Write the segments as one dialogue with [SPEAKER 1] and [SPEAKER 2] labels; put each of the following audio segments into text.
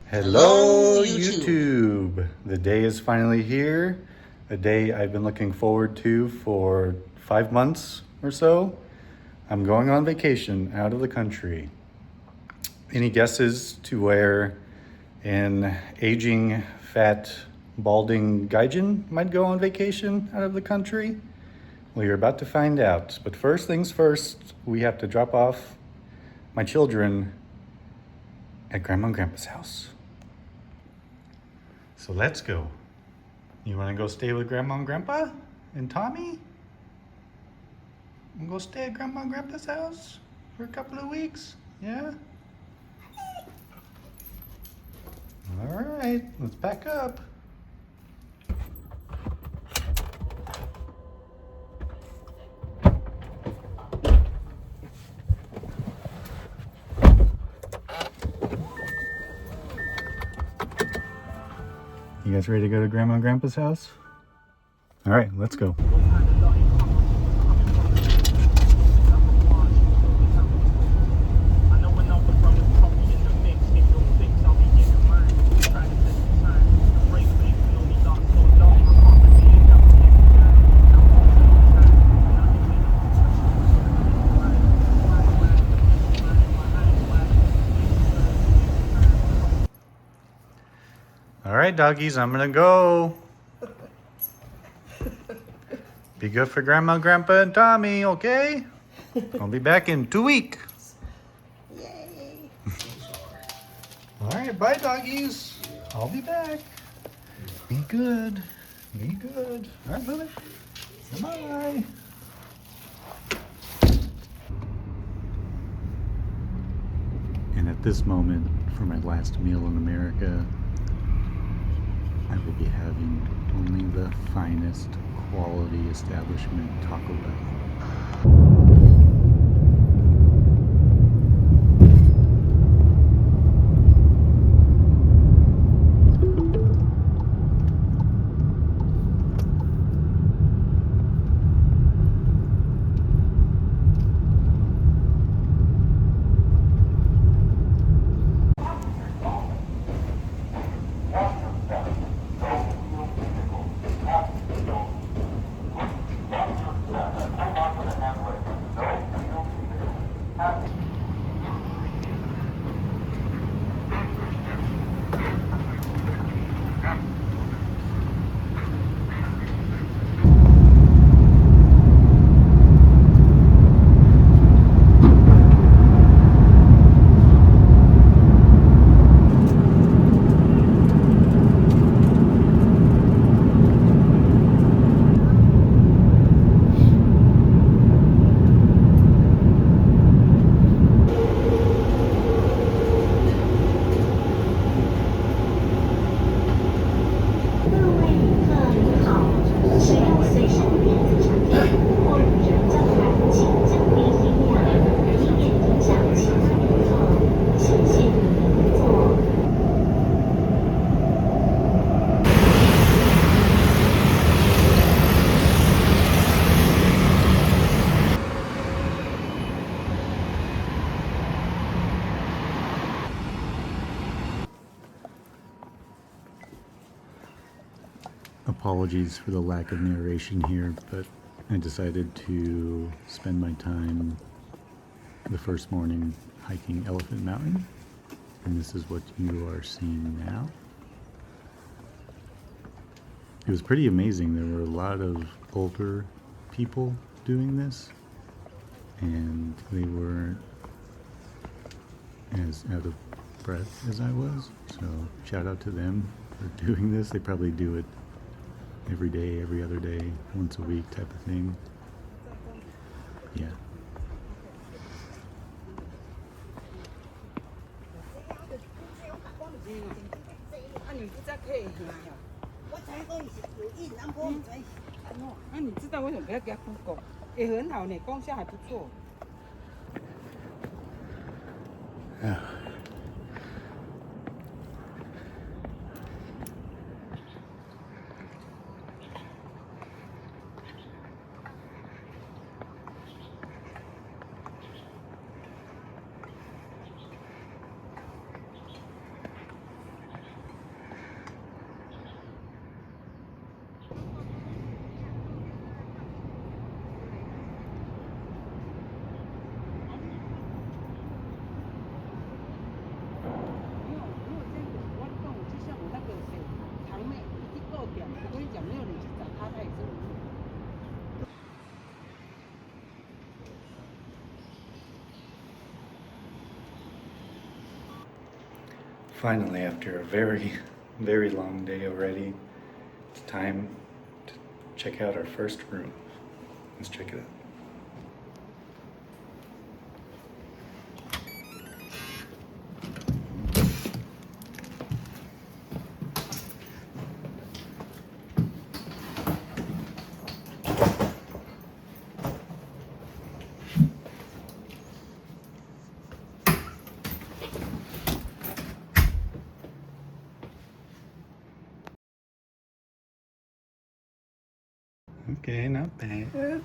[SPEAKER 1] Hello, YouTube. The day is finally here. A day I've been looking forward to for 5 months or so. I'm going on vacation out of the country. Any guesses to where an aging, fat, balding gaijin might go on vacation out of the country? Well, you're about to find out. But first things first, we have to drop off my children at Grandma and Grandpa's house. So let's go. You want to go stay with Grandma and Grandpa and Tommy? And go stay at Grandma and Grandpa's house for a couple of weeks? Yeah? All right, let's pack up. You guys ready to go to Grandma and Grandpa's house? All right, let's go. All right, doggies, I'm gonna go. Be good for Grandma, Grandpa, and Tommy, okay? I'll be back in 2 weeks.
[SPEAKER 2] Yay!
[SPEAKER 1] All right, bye, doggies. I'll be back. Be good. Be good. All right, Lily. Bye. And at this moment, for my last meal in America, I will be having only the finest quality establishment Taco Bell. Apologies for the lack of narration here, but I decided to spend my time the first morning hiking Elephant Mountain, and this is what you are seeing now. It was pretty amazing. There were a lot of older people doing this, and they weren't as out of breath as I was, so shout out to them for doing this. They probably do it every day, every other day, once a week type of thing. Yeah.
[SPEAKER 3] 你知道为什么不要给它铺狗？也很好呢，功效还不错。
[SPEAKER 1] Finally, after a very, very long day already, it's time to check out our first room. Let's check it out. Okay, not bad.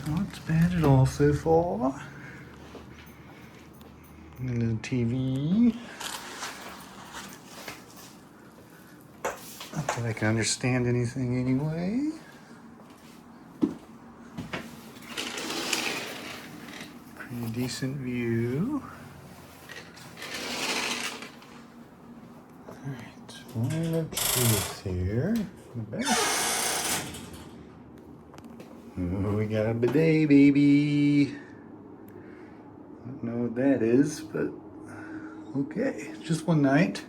[SPEAKER 1] Not bad at all so far. And the TV. Not that I can understand anything anyway. Pretty decent view. Alright, line of truth here. In the back. Oh, we got a bidet, baby. I don't know what that is, but okay. Just one night.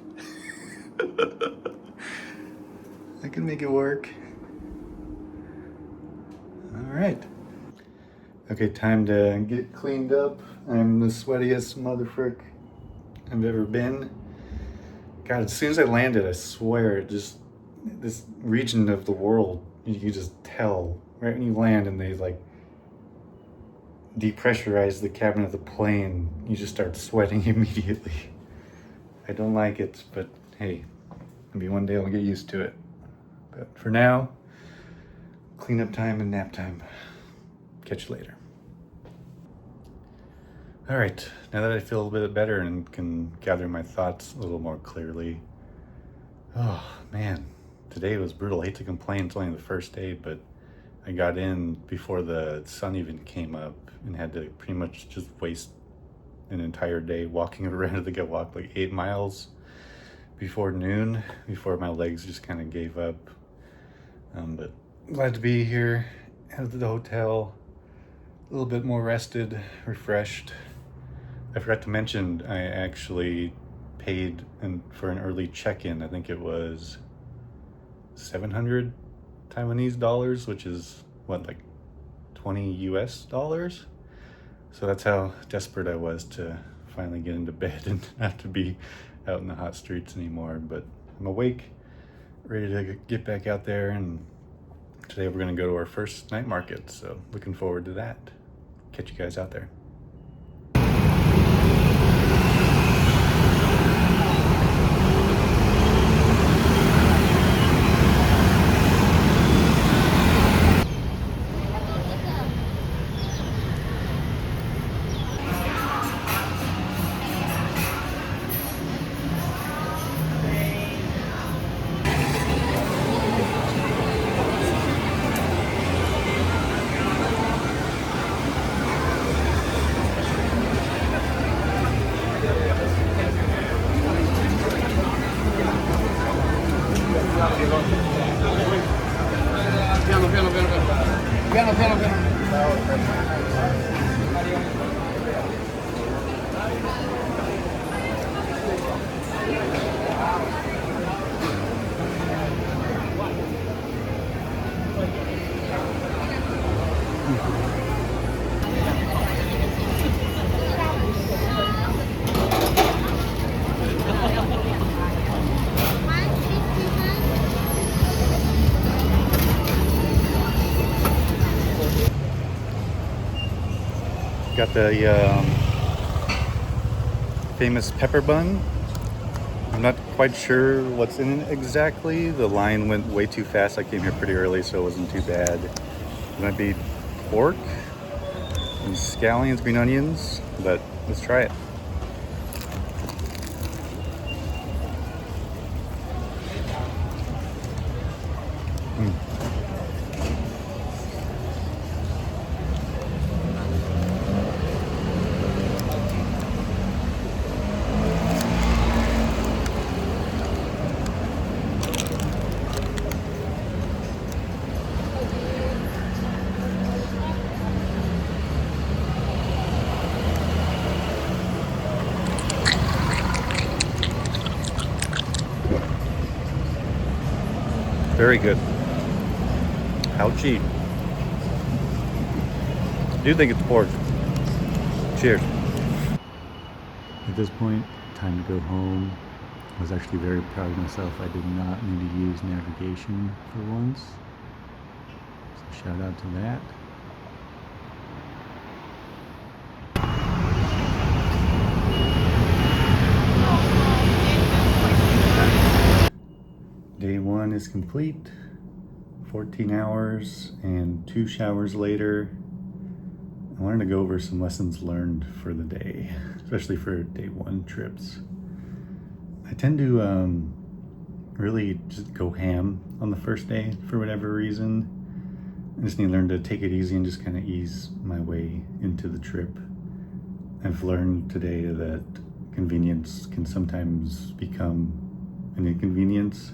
[SPEAKER 1] I can make it work. Alright. Okay, time to get cleaned up. I'm the sweatiest motherfucker I've ever been. God, as soon as I landed, I swear, just this region of the world, you can just tell right when you land and they like depressurize the cabin of the plane, you just start sweating immediately. I don't like it, but hey, maybe one day I'll get used to it. But for now, cleanup time and nap time. Catch you later. All right, now that I feel a little bit better and can gather my thoughts a little more clearly. Oh man, today was brutal. I hate to complain, it's only the first day, but I got in before the sun even came up and had to pretty much just waste an entire day walking around. I think I walked like 8 miles before noon, before my legs just kind of gave up. But glad to be here at the hotel, a little bit more rested, refreshed. I forgot to mention, I actually paid for an early check-in. I think it was 700 Taiwanese dollars, which is what, like 20 US dollars? So that's how desperate I was to finally get into bed and not to be out in the hot streets anymore. But I'm awake, ready to get back out there, and today we're gonna go to our first night market, so looking forward to that. Catch you guys out there. Got the famous pepper bun. I'm not quite sure what's in it exactly. The line went way too fast. I came here pretty early, so it wasn't too bad. It might be pork and scallions, green onions, but let's try it. Very good. How cheap. I do think it's pork. Cheers. At this point, time to go home. I was actually very proud of myself. I did not need to use navigation for once. So shout out to that. Day one is complete. 14 hours and 2 showers later. I wanted to go over some lessons learned for the day, especially for day one trips. I tend to really just go ham on the first day for whatever reason. I just need to learn to take it easy and just kind of ease my way into the trip. I've learned today that convenience can sometimes become an inconvenience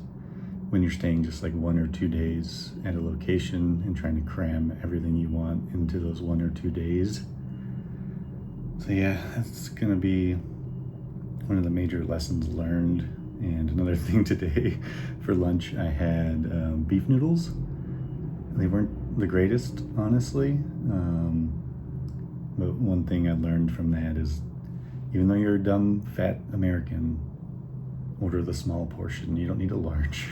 [SPEAKER 1] when you're staying just like 1 or 2 days at a location and trying to cram everything you want into those 1 or 2 days. So yeah, that's gonna be one of the major lessons learned. And another thing today for lunch, I had beef noodles. They weren't the greatest, honestly. But one thing I learned from that is, even though you're a dumb, fat American, order the small portion. You don't need a large.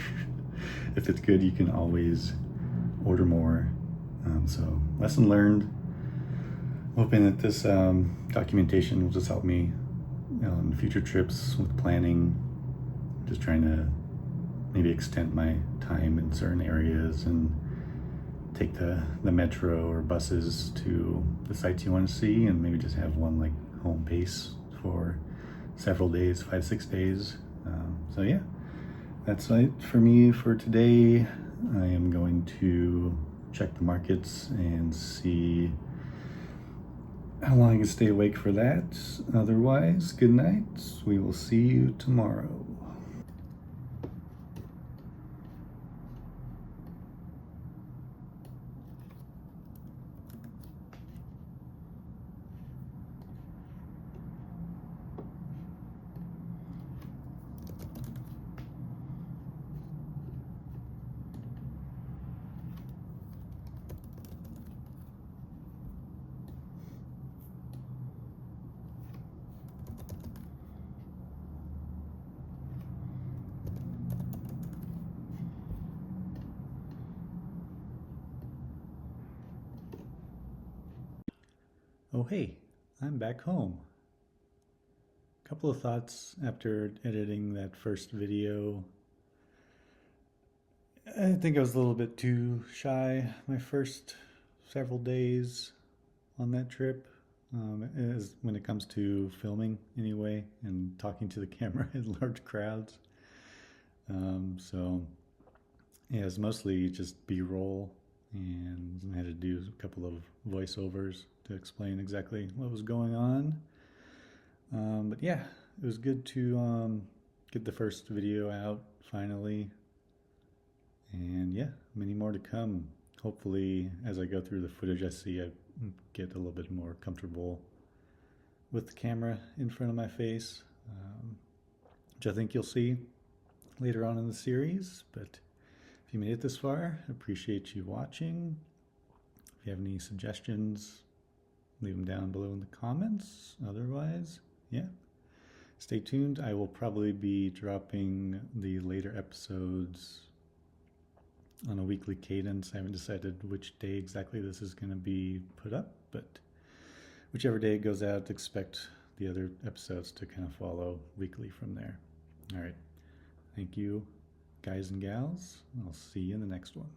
[SPEAKER 1] If it's good, you can always order more. So lesson learned. Hoping that this documentation will just help me on future trips with planning. Just trying to maybe extend my time in certain areas and take the metro or buses to the sites you want to see, and maybe just have one like home base for several days, 5-6 days. So yeah, that's it for me for today. I am going to check the markets and see how long I can stay awake for that. Otherwise, good night. We will see you tomorrow. Oh hey, I'm back home. Couple of thoughts after editing that first video. I think I was a little bit too shy my first several days on that trip, as when it comes to filming anyway, and talking to the camera in large crowds. So yeah, it's mostly just B-roll, and I had to do a couple of voiceovers to explain exactly what was going on. But yeah, it was good to get the first video out finally. And yeah, many more to come. Hopefully, as I go through the footage I see, I get a little bit more comfortable with the camera in front of my face, which I think you'll see later on in the series. But if you made it this far, I appreciate you watching. If you have any suggestions, leave them down below in the comments. Otherwise, yeah, stay tuned. I will probably be dropping the later episodes on a weekly cadence. I haven't decided which day exactly this is going to be put up, but whichever day it goes out, expect the other episodes to kind of follow weekly from there. All right. Thank you, guys and gals. I'll see you in the next one.